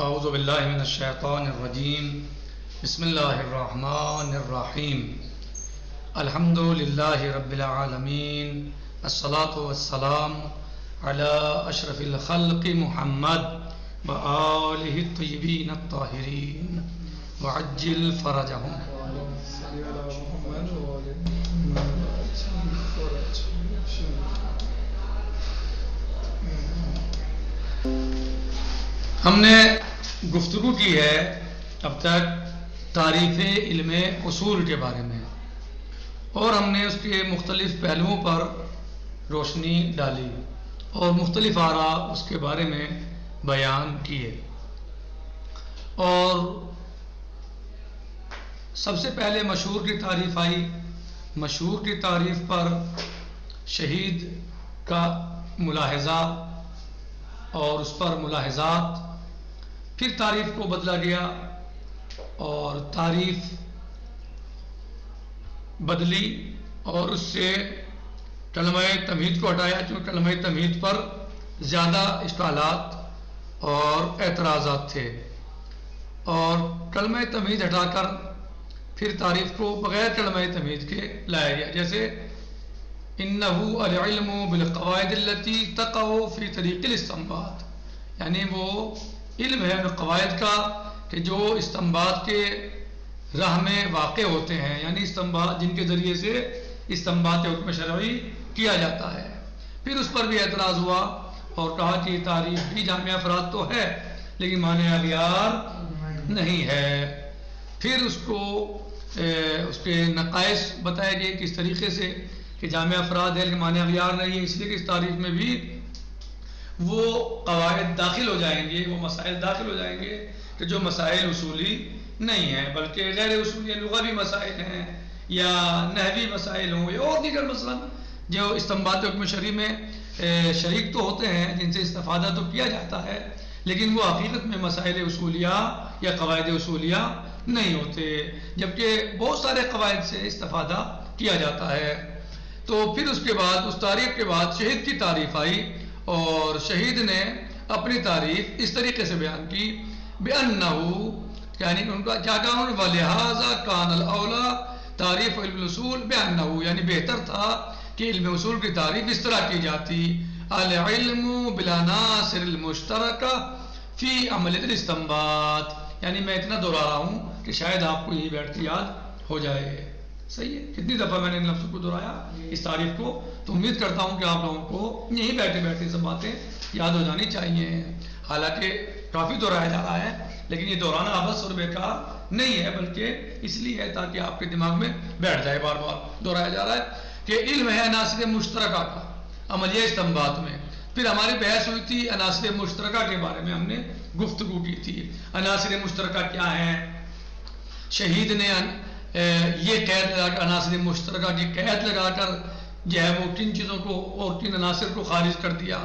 اعوذ باللہ من الشیطان الرجیم بسم اللہ الرحمن الرحیم الحمد للہ رب العالمین الصلاة والسلام علی اشرف الخلق محمد وآلہ الطیبین الطاہرین وعجل فرجہم. ہم نے گفتگو کی ہے اب تک تعریف علم اصول کے بارے میں، اور ہم نے اس کے مختلف پہلوؤں پر روشنی ڈالی اور مختلف آراء اس کے بارے میں بیان کیے. اور سب سے پہلے مشہور کی تعریف آئی. مشہور کی تعریف پر شہید کا ملاحظہ اور اس پر ملاحظات، پھر تعریف کو بدلا گیا اور تعریف بدلی اور اس سے کلمہ تمہید کو ہٹایا، کیونکہ کلمہ تمہید پر زیادہ اشکالات اور اعتراضات تھے، اور کلمہ تمہید ہٹا کر پھر تعریف کو بغیر کلمہ تمہید کے لایا گیا. جیسے انہو العلم بالقواعد التي تقع فی طریق الاستنباط، یعنی وہ علم ہے ان قواعد کا کہ جو استنباط کے راہ میں واقع ہوتے ہیں، یعنی استنباط جن کے ذریعے سے استنباط حکم شرعی کیا جاتا ہے. پھر اس پر بھی اعتراض ہوا اور کہا کہ تعریف بھی جامع افراد تو ہے لیکن معنی اغیار نہیں ہے. پھر اس کو اس کے نقائص بتائے گئے کس طریقے سے کہ جامع افراد ہے لیکن معنی اغیار نہیں ہے، اس لیے کہ اس تعریف میں بھی وہ قواعد داخل ہو جائیں گے، وہ مسائل داخل ہو جائیں گے کہ جو مسائل اصولی نہیں ہیں بلکہ غیر اصولی لغوی مسائل ہیں یا نحوی مسائل ہوں یا اور دیگر مثلا جو استنباط حکم شرعی میں شریک تو ہوتے ہیں، جن سے استفادہ تو کیا جاتا ہے لیکن وہ حقیقت میں مسائل اصولیہ یا قواعد اصولیہ نہیں ہوتے، جبکہ بہت سارے قواعد سے استفادہ کیا جاتا ہے. تو پھر اس کے بعد اس تعریف کے بعد شہید کی تعریف آئی، اور شہید نے اپنی تعریف اس طریقے سے بیان کی بِأَنَّهُ، یعنی ان کا کیا کہا انہوں نے، وَلِهَذَا كَانَ الْأَوْلَى تعریف علم الاصول بِأَنَّهُ، یعنی بہتر تھا کہ علم اصول کی تعریف اس طرح کی جاتی العلم بالعناصر المشترکہ فی عملیۃ الاستنباط. یعنی میں اتنا دہرا رہا ہوں کہ شاید آپ کو یہی بیٹھ کے یاد ہو جائے. صحیح ہے، کتنی دفعہ میں نے ان لفظوں کو دہرایا اس تعریف کو، تو امید کرتا ہوں کہ آپ لوگوں کو یہیں بیٹھے بیٹھے سب باتیں یاد ہو جانی چاہیے. حالانکہ کافی دہرایا جا رہا ہے لیکن یہ دہرانا عبث اور بیکار نہیں ہے، بلکہ اس لیے ہے تاکہ آپ کے دماغ میں بیٹھ جائے. بار بار دہرایا جا رہا ہے کہ علم ہے عناصر مشترکہ کا عملیہ استنباط میں. پھر ہماری بحث ہوئی تھی عناصر مشترکہ کے بارے میں، ہم نے گفتگو کی تھی. عناصر مشترکہ کیا ہیں؟ شہید نے یہ قید لگا کر عناصر مشترکہ کی قید لگا کر جو ہے وہ کن چیزوں کو اور کن عناصر کو خارج کر دیا.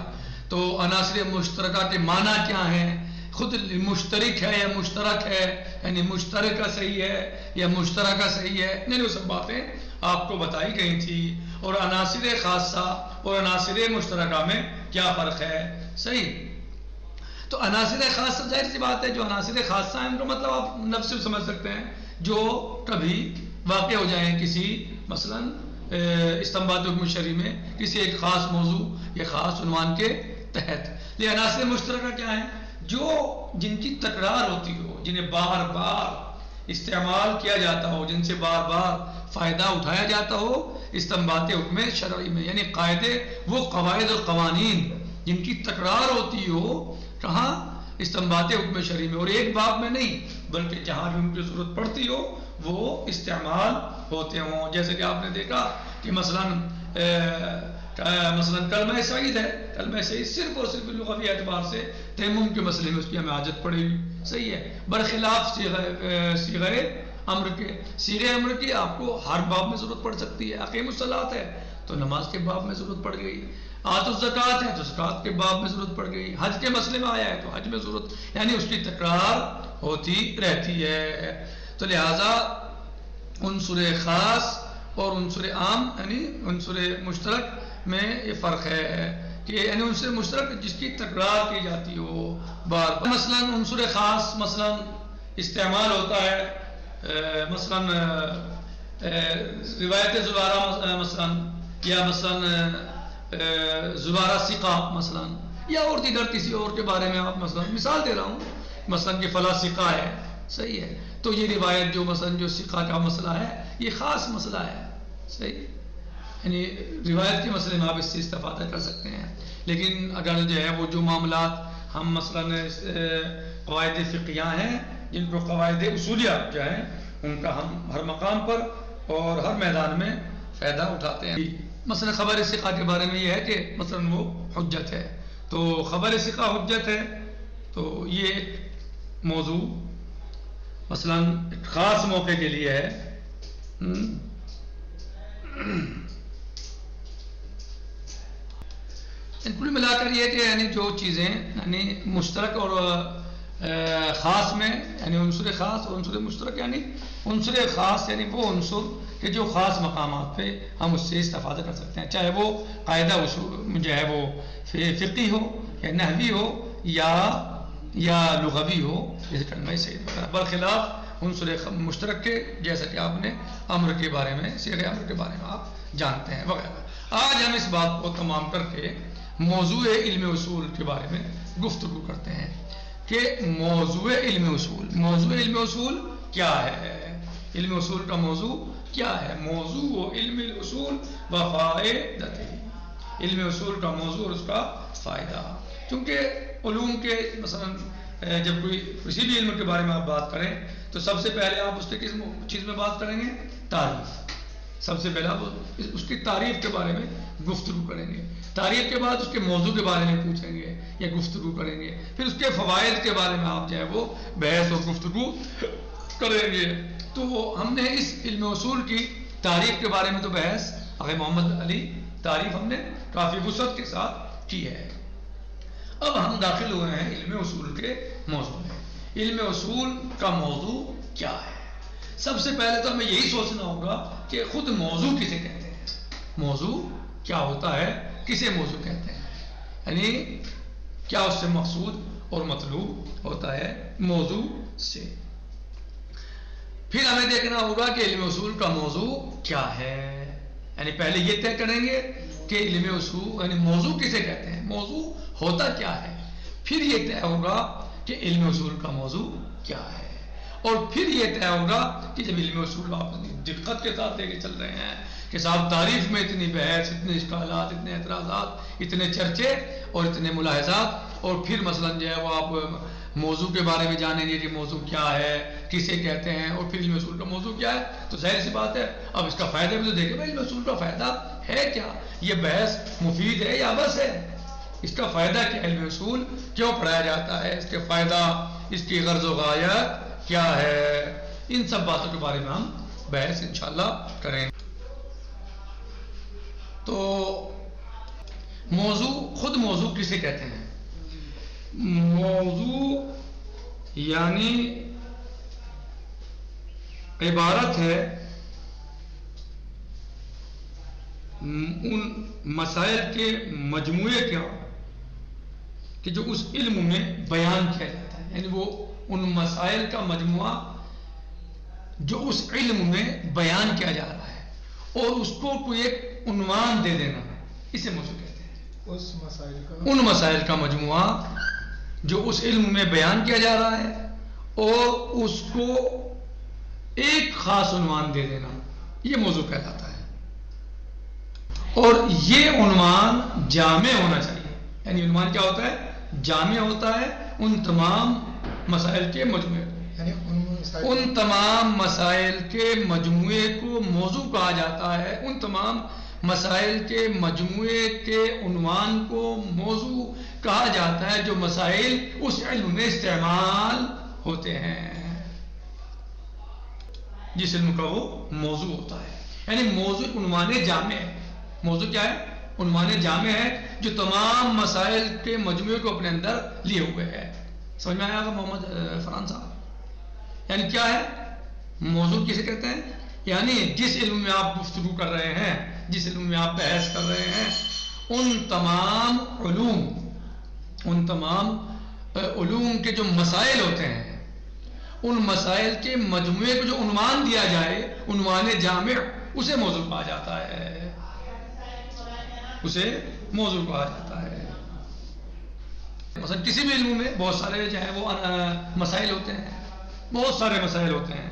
تو عناصر مشترکہ کے معنی کیا ہیں؟ خود مشترک ہے یا مشترک ہے، یعنی مشترکہ صحیح ہے یا مشترکہ صحیح ہے، نہیں وہ سب باتیں آپ کو بتائی گئی تھی. اور عناصر خاصہ اور عناصر مشترکہ میں کیا فرق ہے؟ صحیح. تو عناصر خاصہ ظاہر سی بات ہے، جو عناصر خاصہ ہیں ان کا مطلب آپ نفس سے سمجھ سکتے ہیں، جو کبھی واقع ہو جائیں کسی مثلا استنباط حکم شرعی میں کسی ایک خاص موضوع یا خاص عنوان کے تحت. یہ عناصر مشترکہ کیا ہیں؟ جو جن کی تکرار ہوتی ہو، جنہیں بار بار استعمال کیا جاتا ہو، جن سے بار بار فائدہ اٹھایا جاتا ہو استنباط حکم شرعی میں، یعنی قاعدے وہ قواعد اور قوانین جن کی تکرار ہوتی ہو کہاں؟ استنباط حکم شرعی میں، اور ایک باب میں نہیں بلکہ جہاں بھی ان کی ضرورت پڑتی ہو وہ استعمال ہوتے ہوں. جیسے کہ آپ نے دیکھا کہ مثلا کلمہ شہید ہے، کلمہ شہید صرف اور صرف لغوی اعتبار سے تیمم کے مسئلے میں اس کی ہمیں حاجت پڑے گی. صحیح ہے، برخلاف صیغہ امر کے. صیغہ امر کی آپ کو ہر باب میں ضرورت پڑ سکتی ہے. اقیم الصلاۃ ہے تو نماز کے باب میں ضرورت پڑ گئی، آت الزکوٰۃ ہے تو زکوٰۃ کے باب میں ضرورت پڑ گئی، حج کے مسئلے میں آیا ہے تو حج میں ضرورت، یعنی اس کی تکرار ہوتی رہتی ہے. تو لہٰذا عنصر خاص اور عنصر عام یعنی عنصر مشترک میں یہ فرق ہے کہ یعنی عنصر مشترک جس کی تکرار کی جاتی ہو بار بار. مثلا عنصر خاص مثلا استعمال ہوتا ہے مثلا روایت زبارہ مثلا یا مثلا زبارہ ثقہ مثلا یا اور دیگر کسی اور کے بارے میں آپ مثلا مثال دے رہا ہوں مثلا کہ فلاں ثقہ ہے صحیح ہے تو یہ روایت جو مثلا جو ثقہ کا مسئلہ ہے یہ خاص مسئلہ ہے صحیح یعنی روایت کے مسئلے میں آپ اس سے استفادہ کر سکتے ہیں. لیکن اگر جو ہے وہ جو معاملات ہم مثلا قواعد فقہیہ ہیں جن کو قواعد اصولیہ جو ہیں ان کا ہم ہر مقام پر اور ہر میدان میں فائدہ اٹھاتے ہیں. مثلا خبر ثقہ کے بارے میں یہ ہے کہ مثلا وہ حجت ہے تو خبر ثقہ حجت ہے تو یہ ایک موضوع مثلا ایک خاص موقع کے لیے ہے. کل ملا کر یہ کہ یعنی جو چیزیں یعنی مشترک اور خاص میں یعنی عنصر خاص اور عنصر مشترک یعنی عنصر خاص یعنی وہ عنصر کہ جو خاص مقامات پہ ہم اس سے استفادہ کر سکتے ہیں چاہے وہ قاعدہ اصول جو ہے وہ فقہی ہو یا نحوی ہو یا لغوی ہو جیسے کلمہ سعید وغیرہ برخلاف عنصر مشترک کے جیسا کہ آپ نے امر کے بارے میں صیغہ امر کے بارے میں آپ جانتے ہیں وغیرہ. آج ہم اس بات کو تمام کر کے موضوع علم اصول کے بارے میں گفتگو کرتے ہیں کہ موضوع علم اصول کیا ہے. علم اصول کا موضوع کیا ہے؟ موضوع علم الاصول و فائدتہ. علم اصول کا موضوع اور اس کا فائدہ. کیونکہ علوم کے مثلا جب کوئی کسی بھی علم کے بارے میں آپ بات کریں تو سب سے پہلے آپ اس کے کس چیز میں بات کریں گے؟ تعریف. سب سے پہلے آپ اس کی تعریف کے بارے میں گفتگو کریں گے. تعریف کے بعد اس کے موضوع کے بارے میں پوچھیں گے یا گفتگو کریں گے. پھر اس کے فوائد کے بارے میں آپ جو ہے وہ بحث اور گفتگو کریں گے. تو ہم نے اس علم اصول کی تعریف کے بارے میں تو بحث آقا محمد علی تعریف ہم نے کافی وسعت کے ساتھ کی ہے. اب ہم داخل ہوئے ہیں علم اصول کے موضوع میں. علم اصول کا موضوع کیا ہے؟ سب سے پہلے تو ہمیں یہی سوچنا ہوگا کہ خود موضوع کسے کہتے ہیں. موضوع کیا ہوتا ہے؟ کسے موضوع کہتے ہیں؟ یعنی کیا اس سے مقصود اور مطلوب ہوتا ہے موضوع سے. پھر ہمیں دیکھنا ہوگا کہ علم اصول کا موضوع کیا ہے. یعنی پہلے یہ طے کریں گے کہ علم اصول یعنی موضوع کسے کہتے ہیں, موضوع ہوتا کیا ہے. پھر یہ طے ہوگا کہ علم اصول کا موضوع کیا ہے. اور پھر یہ طے ہوگا کہ جب علم اصول آپ دقت کے ساتھ لے کے چل رہے ہیں کہ صاحب تعریف میں اتنی بحث, اتنے اشکالات, اتنے اعتراضات, اتنے چرچے اور اتنے ملاحظات, اور پھر مثلا جو ہے وہ آپ موضوع کے بارے میں جانیں گے کہ موضوع کیا ہے, کسے کہتے ہیں, اور پھر علم اصول کا موضوع کیا ہے. تو ظاہر سی بات ہے اب اس کا فائدہ بھی تو دیکھیں بھائی علم اصول کا فائدہ ہے کیا. یہ بحث مفید ہے یا بس ہے؟ اس کا فائدہ کیا, علم اصول کیوں پڑھایا جاتا ہے, اس کے فائدہ, اس کی غرض و غایت کیا ہے, ان سب باتوں کے بارے میں ہم بحث انشاءاللہ کریں. تو موضوع, خود موضوع کسے کہتے ہیں؟ موضوع یعنی عبارت ہے ان مسائل کے مجموعے کا کہ جو اس علم میں بیان کیا جاتا ہے. یعنی وہ ان مسائل کا مجموعہ جو اس علم میں بیان کیا جا رہا ہے اور اس کو کوئی ایک عنوان دے دینا, اسے موضوع کہتے ہیں. ان مسائل کا مجموعہ جو اس علم میں بیان کیا جا رہا ہے اور اس کو ایک خاص عنوان دے دینا, یہ موضوع کہلاتا ہے. اور یہ عنوان جامع ہونا چاہیے. یعنی عنوان کیا ہوتا ہے؟ جامع ہوتا ہے ان تمام مسائل کے مجموعے کو. ان تمام مسائل کے مجموعے کو موضوع کہا جاتا ہے. ان تمام مسائل کے مجموعے کے عنوان کو موضوع کہا جاتا ہے جو مسائل اس علم میں استعمال ہوتے ہیں, جس علم کا وہ موضوع ہوتا ہے. یعنی موضوع عنوان جامع ہے. موضوع کیا ہے؟ عنوان جامع ہے جو تمام مسائل کے مجموعے کو اپنے اندر لیے ہوئے ہے. سمجھ میں آیا گا محمد فرحان صاحب؟ یعنی کیا ہے موضوع کسے کہتے ہیں؟ یعنی جس علم میں آپ گفتگو کر رہے ہیں, جس علم میں آپ بحث کر رہے ہیں, ان تمام علوم کے جو مسائل ہوتے ہیں، ان مسائل کے مجموعے کو جو عنوان دیا جائے، عنوان جامع، اسے موضوع کہا جاتا ہے، اسے موضوع کہا جاتا ہے۔ مثلا کسی بھی علم میں بہت سارے جو ہے وہ مسائل ہوتے ہیں، بہت سارے مسائل ہوتے ہیں،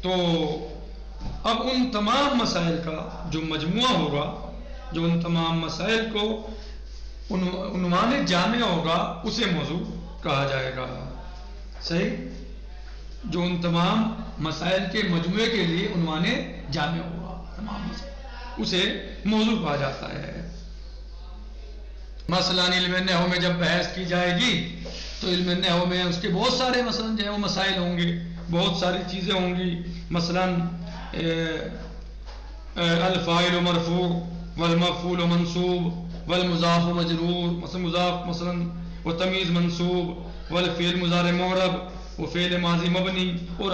تو اب ان تمام مسائل کا جو مجموعہ ہوگا، جو ان تمام مسائل کو عنوان جامع ہوگا، اسے موضوع کہا جائے گا۔ صحیح؟ جو ان تمام مسائل کے مجموعے کے لیے عنوان جامع ہوگا، تمام مسائل، اسے موضوع کہا جاتا ہے۔ مثلا علم نحو میں جب بحث کی جائے گی تو علم نحو میں اس کے بہت سارے مثلا جو ہے وہ مسائل ہوں گے، بہت ساری چیزیں ہوں گی۔ مثلا الفاعل مرفوع والمفعول منصوب والمضاف مجرور، مثلا مضاف مثلا وتمیز منصوب والفعل مضارع معرب وفعل ماضی مبنی اور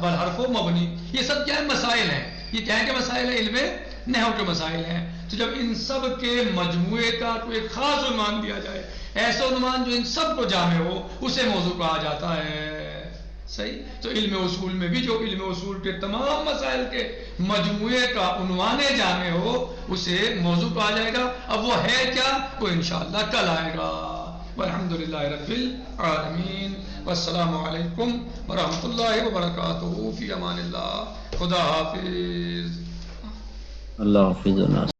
والحرف مبنی، یہ سب کیا ہے؟ مسائل ہیں۔ یہ کیا ہے کہ مسائل ہیں؟ علم نحو کے مسائل ہیں۔ تو جب ان سب کے مجموعے کا کوئی خاص عنوان دیا جائے، ایسا عنوان جو ان سب کو جامع ہو، اسے موضوع کہا جاتا ہے۔ صحیح؟ تو علم اصول میں بھی جو علم اصول کے تمام مسائل کے مجموعے کا عنوان جامع ہو، اسے موضوع کہا جائے گا۔ اب وہ ہے کیا؟ وہ انشاءاللہ کل آئے گا۔ والحمدللہ رب العالمین، والسلام علیکم ورحمۃ اللہ وبرکاتہ، فی امان اللہ، خدا حافظ۔ اللہ حافظ۔